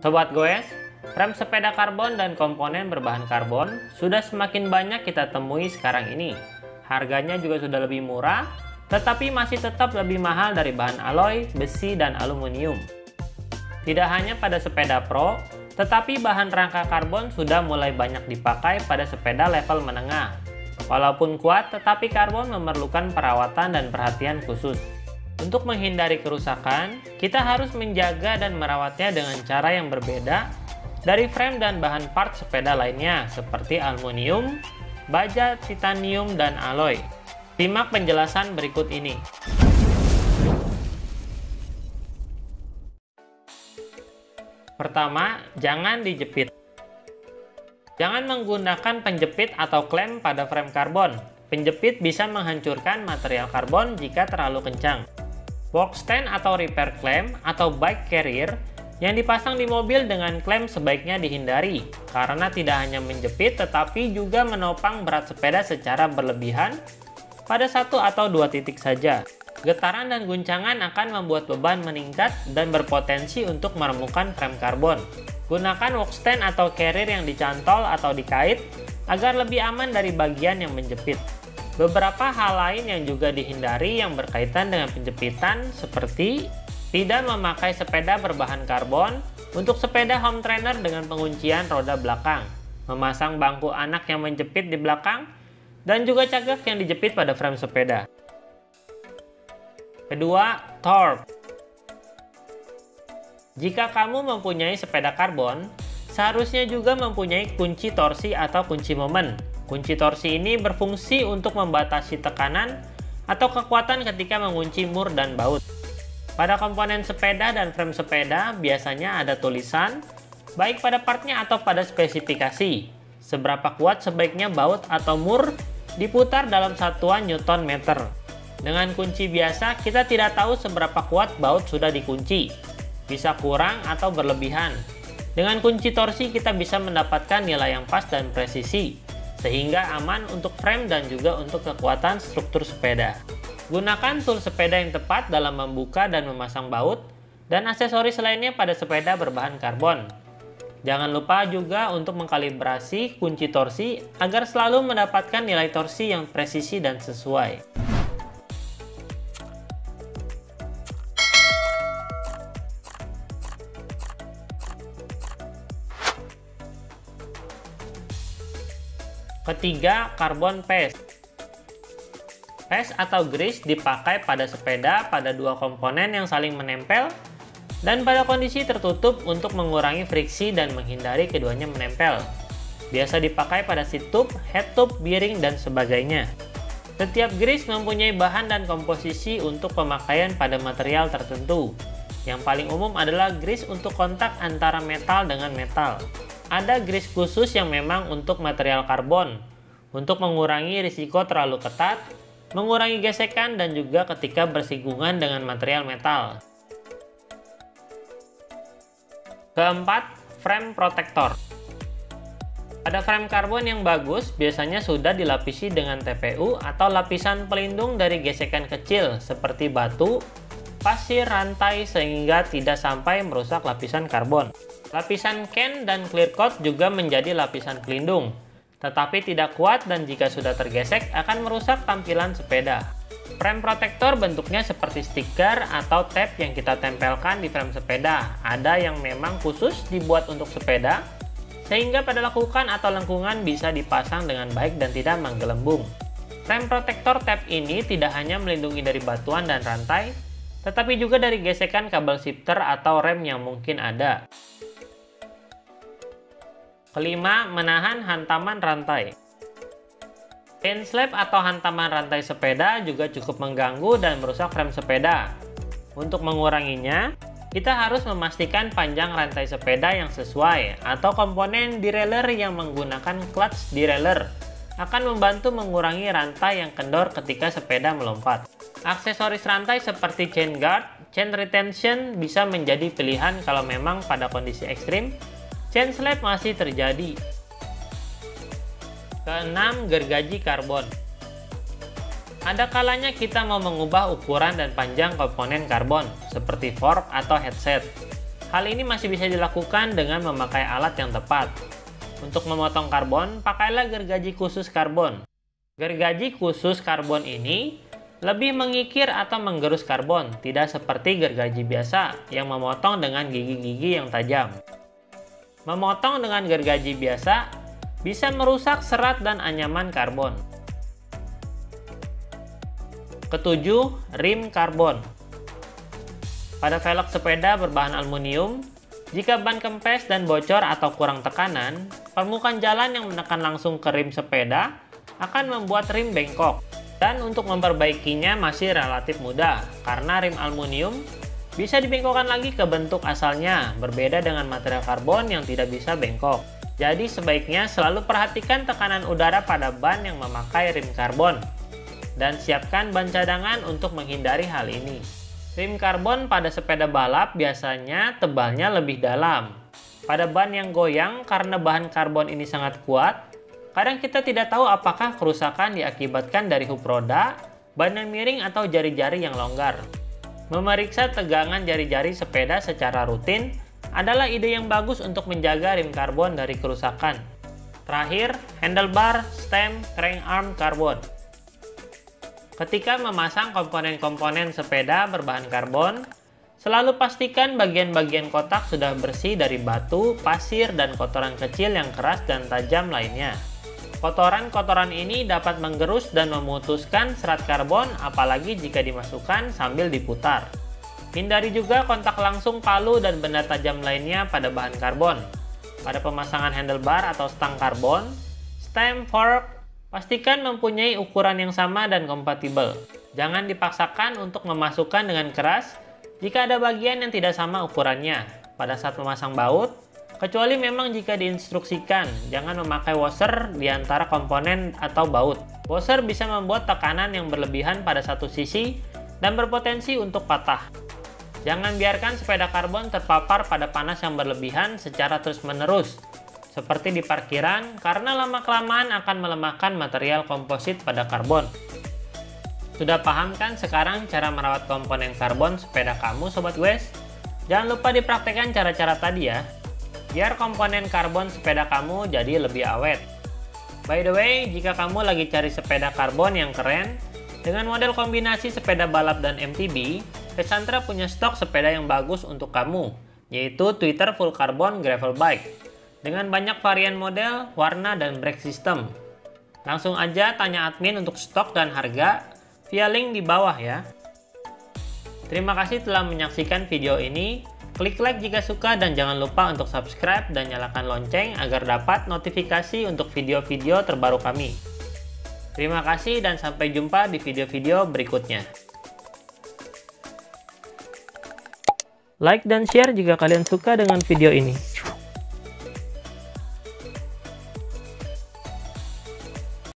Sobat Goes, rem sepeda karbon dan komponen berbahan karbon sudah semakin banyak kita temui sekarang ini. Harganya juga sudah lebih murah, tetapi masih tetap lebih mahal dari bahan alloy, besi, dan aluminium. Tidak hanya pada sepeda pro, tetapi bahan rangka karbon sudah mulai banyak dipakai pada sepeda level menengah. Walaupun kuat, tetapi karbon memerlukan perawatan dan perhatian khusus. Untuk menghindari kerusakan, kita harus menjaga dan merawatnya dengan cara yang berbeda dari frame dan bahan part sepeda lainnya seperti aluminium, baja, titanium, dan alloy. Simak penjelasan berikut ini. Pertama, jangan dijepit. Jangan menggunakan penjepit atau klem pada frame karbon. Penjepit bisa menghancurkan material karbon jika terlalu kencang. Box stand atau repair clamp atau bike carrier yang dipasang di mobil dengan klem sebaiknya dihindari karena tidak hanya menjepit tetapi juga menopang berat sepeda secara berlebihan pada satu atau dua titik saja. Getaran dan guncangan akan membuat beban meningkat dan berpotensi untuk meremukkan frame karbon. Gunakan box stand atau carrier yang dicantol atau dikait agar lebih aman dari bagian yang menjepit. Beberapa hal lain yang juga dihindari yang berkaitan dengan penjepitan seperti tidak memakai sepeda berbahan karbon untuk sepeda home trainer dengan penguncian roda belakang, memasang bangku anak yang menjepit di belakang, dan juga cagak yang dijepit pada frame sepeda. Kedua, torque. Jika kamu mempunyai sepeda karbon, seharusnya juga mempunyai kunci torsi atau kunci momen. Kunci torsi ini berfungsi untuk membatasi tekanan atau kekuatan ketika mengunci mur dan baut. Pada komponen sepeda dan frame sepeda biasanya ada tulisan, baik pada partnya atau pada spesifikasi, seberapa kuat sebaiknya baut atau mur diputar dalam satuan Newton meter. Dengan kunci biasa, kita tidak tahu seberapa kuat baut sudah dikunci, bisa kurang atau berlebihan. Dengan kunci torsi kita bisa mendapatkan nilai yang pas dan presisi, sehingga aman untuk frame dan juga untuk kekuatan struktur sepeda. Gunakan tool sepeda yang tepat dalam membuka dan memasang baut dan aksesoris lainnya pada sepeda berbahan karbon. Jangan lupa juga untuk mengkalibrasi kunci torsi agar selalu mendapatkan nilai torsi yang presisi dan sesuai. Ketiga, carbon paste. Paste atau grease dipakai pada sepeda pada dua komponen yang saling menempel dan pada kondisi tertutup untuk mengurangi friksi dan menghindari keduanya menempel. Biasa dipakai pada seat tube, head tube, bearing, dan sebagainya. Setiap grease mempunyai bahan dan komposisi untuk pemakaian pada material tertentu. Yang paling umum adalah grease untuk kontak antara metal dengan metal. Ada grease khusus yang memang untuk material karbon, untuk mengurangi risiko terlalu ketat, mengurangi gesekan, dan juga ketika bersinggungan dengan material metal. Keempat, frame protector. Pada frame karbon yang bagus, biasanya sudah dilapisi dengan TPU atau lapisan pelindung dari gesekan kecil seperti batu, pasir, rantai sehingga tidak sampai merusak lapisan karbon. Lapisan can dan clear coat juga menjadi lapisan pelindung, tetapi tidak kuat dan jika sudah tergesek akan merusak tampilan sepeda. Frame protector bentuknya seperti stiker atau tape yang kita tempelkan di frame sepeda. Ada yang memang khusus dibuat untuk sepeda, sehingga pada lekukan atau lengkungan bisa dipasang dengan baik dan tidak menggelembung. Frame protector tape ini tidak hanya melindungi dari batuan dan rantai, tetapi juga dari gesekan kabel shifter atau rem yang mungkin ada. Kelima, menahan hantaman rantai. Chain slap atau hantaman rantai sepeda juga cukup mengganggu dan merusak frame sepeda. Untuk menguranginya, kita harus memastikan panjang rantai sepeda yang sesuai atau komponen derailleur yang menggunakan clutch derailleur akan membantu mengurangi rantai yang kendor ketika sepeda melompat. Aksesoris rantai seperti chain guard, chain retention bisa menjadi pilihan kalau memang pada kondisi ekstrim chain slap masih terjadi. Keenam, gergaji karbon. Ada kalanya kita mau mengubah ukuran dan panjang komponen karbon, seperti fork atau headset. Hal ini masih bisa dilakukan dengan memakai alat yang tepat. Untuk memotong karbon, pakailah gergaji khusus karbon. Gergaji khusus karbon ini lebih mengikir atau menggerus karbon, tidak seperti gergaji biasa yang memotong dengan gigi-gigi yang tajam. Memotong dengan gergaji biasa bisa merusak serat dan anyaman karbon. Ketujuh, rim karbon. Pada velg sepeda berbahan aluminium, jika ban kempes dan bocor atau kurang tekanan, permukaan jalan yang menekan langsung ke rim sepeda akan membuat rim bengkok. Dan untuk memperbaikinya masih relatif mudah, karena rim aluminium bisa dibengkokkan lagi ke bentuk asalnya, berbeda dengan material karbon yang tidak bisa bengkok. Jadi sebaiknya selalu perhatikan tekanan udara pada ban yang memakai rim karbon, dan siapkan ban cadangan untuk menghindari hal ini. Rim karbon pada sepeda balap biasanya tebalnya lebih dalam. Pada ban yang goyang, karena bahan karbon ini sangat kuat, kadang kita tidak tahu apakah kerusakan diakibatkan dari hub roda, ban yang miring atau jari-jari yang longgar. Memeriksa tegangan jari-jari sepeda secara rutin adalah ide yang bagus untuk menjaga rim karbon dari kerusakan. Terakhir, handlebar, stem, crank arm karbon. Ketika memasang komponen-komponen sepeda berbahan karbon, selalu pastikan bagian-bagian kotak sudah bersih dari batu, pasir, dan kotoran kecil yang keras dan tajam lainnya. Kotoran-kotoran ini dapat menggerus dan memutuskan serat karbon, apalagi jika dimasukkan sambil diputar. Hindari juga kontak langsung palu dan benda tajam lainnya pada bahan karbon. Pada pemasangan handlebar atau stang karbon, stem, fork, pastikan mempunyai ukuran yang sama dan kompatibel. Jangan dipaksakan untuk memasukkan dengan keras jika ada bagian yang tidak sama ukurannya pada saat memasang baut, kecuali memang jika diinstruksikan. Jangan memakai washer di antara komponen atau baut. Washer bisa membuat tekanan yang berlebihan pada satu sisi dan berpotensi untuk patah. Jangan biarkan sepeda karbon terpapar pada panas yang berlebihan secara terus-menerus, seperti di parkiran, karena lama-kelamaan akan melemahkan material komposit pada karbon. Sudah paham kan sekarang cara merawat komponen karbon sepeda kamu, Sobat Goes? Jangan lupa dipraktekkan cara-cara tadi ya, biar komponen karbon sepeda kamu jadi lebih awet. By the way, jika kamu lagi cari sepeda karbon yang keren, dengan model kombinasi sepeda balap dan MTB, Pesantra punya stok sepeda yang bagus untuk kamu, yaitu Twitter Full Carbon Gravel Bike, dengan banyak varian model, warna, dan brake system. Langsung aja tanya admin untuk stok dan harga via link di bawah ya. Terima kasih telah menyaksikan video ini. Klik like jika suka dan jangan lupa untuk subscribe dan nyalakan lonceng agar dapat notifikasi untuk video-video terbaru kami. Terima kasih dan sampai jumpa di video-video berikutnya. Like dan share jika kalian suka dengan video ini.